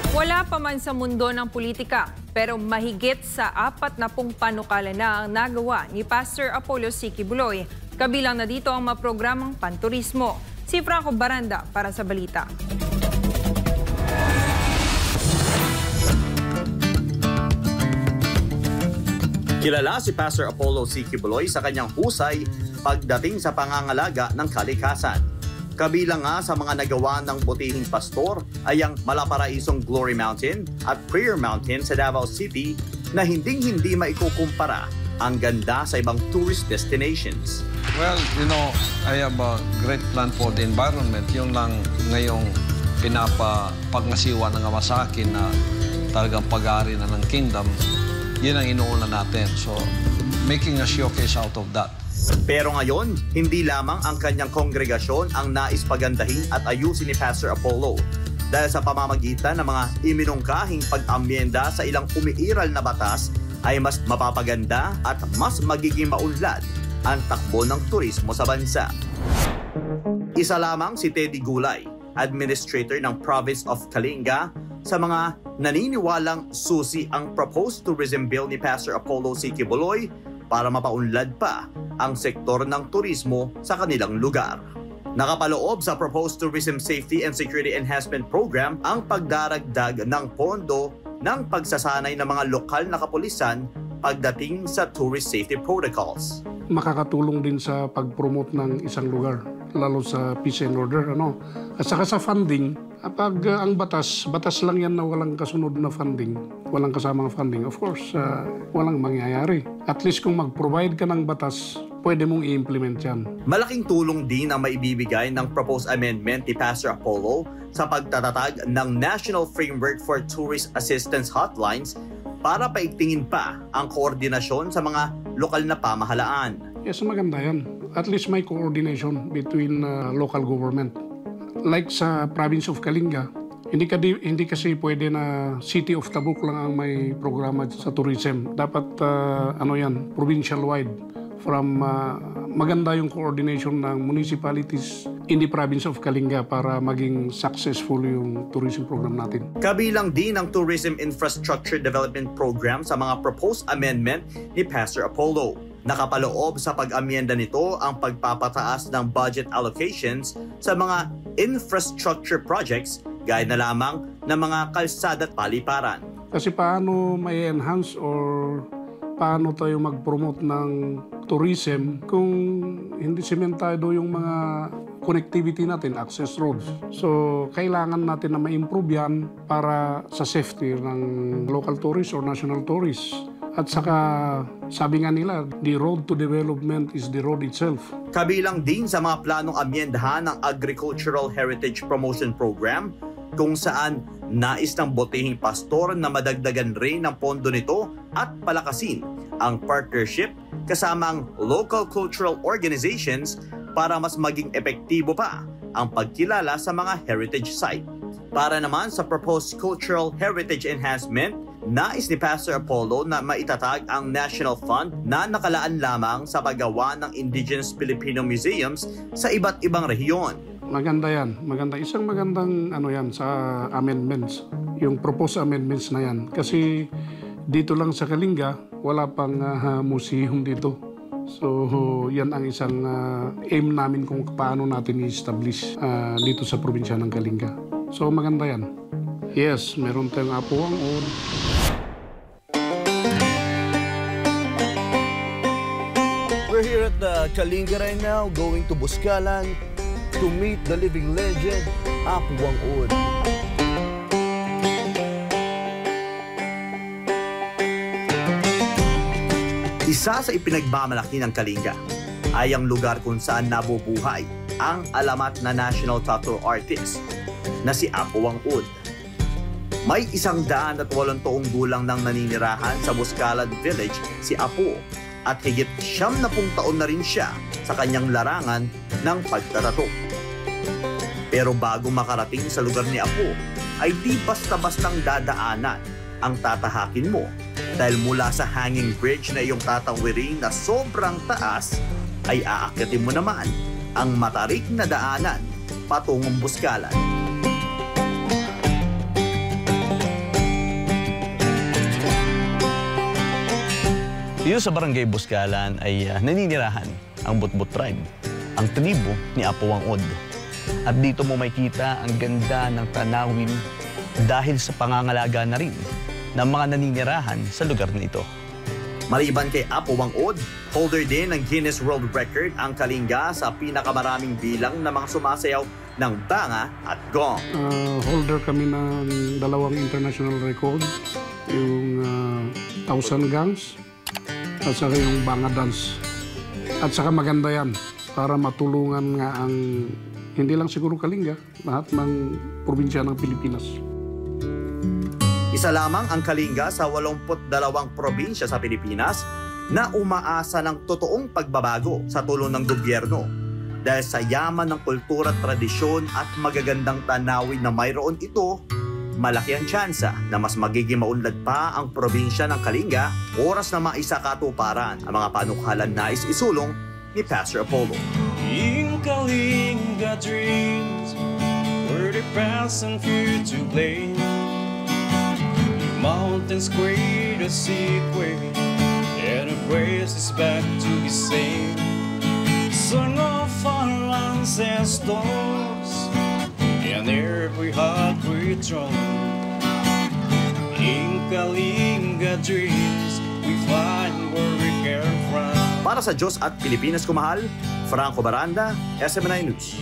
Wala pa man sa mundo ng politika, pero mahigit sa 40 panukala na ang nagawa ni Pastor Apollo C. Quiboloy. Kabilang na dito ang mga programang panturismo. Si Franco Baranda para sa balita. Kilala si Pastor Apollo C. Quiboloy sa kanyang husay pagdating sa pangangalaga ng kalikasan. Kabilang nga sa mga nagawa ng butihing pastor ay ang Malaparaisong Glory Mountain at Prayer Mountain sa Davao City na hinding-hindi maikukumpara ang ganda sa ibang tourist destinations. Well, you know, I have a great plan for the environment. Yung lang ngayong pagngasiwa ng Ama sa akin na talagang pag-aari na ng kingdom, yun ang inuuna natin. So, making a showcase out of that. Pero ngayon, hindi lamang ang kanyang kongregasyon ang nais pagandahin at ayusin ni Pastor Apollo dahil sa pamamagitan ng mga iminungkahing pag-amyenda sa ilang umiiral na batas ay mas mapapaganda at mas magiging maunlad ang takbo ng turismo sa bansa. Isa lamang si Teddy Gulay, Administrator ng Province of Kalinga, sa mga naniniwalang susi ang proposed tourism bill ni Pastor Apollo C. Quiboloy para mapaunlad pa ang sektor ng turismo sa kanilang lugar. Nakapaloob sa proposed Tourism Safety and Security Enhancement Program ang pagdaragdag ng pondo ng pagsasanay ng mga lokal na kapulisan pagdating sa tourist safety protocols. Makakatulong din sa pag-promote ng isang lugar, lalo sa peace and order. At saka sa funding, pag ang batas lang yan na walang kasunod na funding, walang kasamang funding, of course, walang mangyayari. At least kung mag-provide ka ng batas, pwede mong i-implement yan. Malaking tulong din ang maibibigay ng proposed amendment ni Pastor Apollo sa pagtatatag ng National Framework for Tourist Assistance Hotlines para paigtingin pa ang koordinasyon sa mga lokal na pamahalaan. Yes, maganda yan. At least may coordination between local government. Like sa province of Kalinga, hindi kasi pwede na City of Tabuk lang ang may programa sa tourism. Dapat provincial-wide. Maganda yung coordination ng municipalities in the province of Kalinga para maging successful yung tourism program natin. Kabilang din ang Tourism Infrastructure Development Program sa mga proposed amendment ni Pastor Apollo. Nakapaloob sa pag-amyenda nito ang pagpapataas ng budget allocations sa mga infrastructure projects gaya na lamang ng mga kalsada at paliparan. Kasi paano may enhance or paano tayo mag-promote ng tourism kung hindi sementado yung mga connectivity natin, access roads. So, kailangan natin na ma-improve yan para sa safety ng local tourists or national tourists. At saka, sabi nga nila, the road to development is the road itself. Kabilang din sa mga planong amyendahan ng Agricultural Heritage Promotion Program kung saan nais ng butihing pastor na madagdagan rin ng pondo nito at palakasin ang partnership kasama ang local cultural organizations para mas maging epektibo pa ang pagkilala sa mga heritage site. Para naman sa proposed Cultural Heritage Enhancement, nais ni Pastor Apollo na maitatag ang National Fund na nakalaan lamang sa paggawa ng Indigenous Filipino Museums sa iba't ibang rehiyon. Maganda yan. Isang magandang yan sa amendments. Yung proposed amendments na yan. Kasi dito lang sa Kalinga, wala pang museum dito. So, yan ang isang aim namin kung paano natin i-establish dito sa probinsya ng Kalinga. So, maganda yan. Yes, meron tayong Apuang Od. We're here at the Kalinga right now, going to Buscalan to meet the living legend, Apuang Od. Isa sa ipinagmamalaki ng Kalinga ay ang lugar kung saan nabubuhay ang alamat na national tattoo artist na si Apuang Od. May 108 gulang nang naninirahan sa Buscalan Village si Apu at higit 70 taon na rin siya sa kanyang larangan ng pagtatato. Pero bago makarating sa lugar ni Apu ay di basta-bastang dadaanan ang tatahakin mo dahil mula sa hanging bridge na iyong tatawirin na sobrang taas ay aakyatin mo naman ang matarik na daanan patungong Buscalan. Dito sa Barangay Buscalan ay naninirahan ang Butbut tribe, ang tribo ni Apo Wangod. At dito mo makikita ang ganda ng tanawin dahil sa pangangalaga na rin ng mga naninirahan sa lugar na ito. Maliban kay Apo Wangod, holder din ng Guinness World Record ang Kalinga sa pinakamaraming bilang ng mga sumasayaw ng banga at gong. Holder kami ng 2 international record, yung 1,000 gangs at saka yung banga dance. At saka maganda yan para matulungan nga ang hindi lang siguro Kalinga, lahat ng probinsya ng Pilipinas. Isa lamang ang Kalinga sa 82 probinsya sa Pilipinas na umaasa ng totoong pagbabago sa tulong ng gobyerno dahil sa yaman ng kultura at tradisyon at magagandang tanawin na mayroon ito. Malaki ang tsansa na mas magiging maunlad pa ang probinsya ng Kalinga oras na maisakatuparan ang mga panukalan nais isulong ni Pastor Apollo. In Kalinga dreams, where the past and future play, mountains quake, the sea quake, and the grace is back to be saved. Song of our ancestors, and every heart we drum. In Kalinga dreams, we find where we came from. Para sa Diyos at Pilipinas kumahal, Franco Baranda, SMNI News.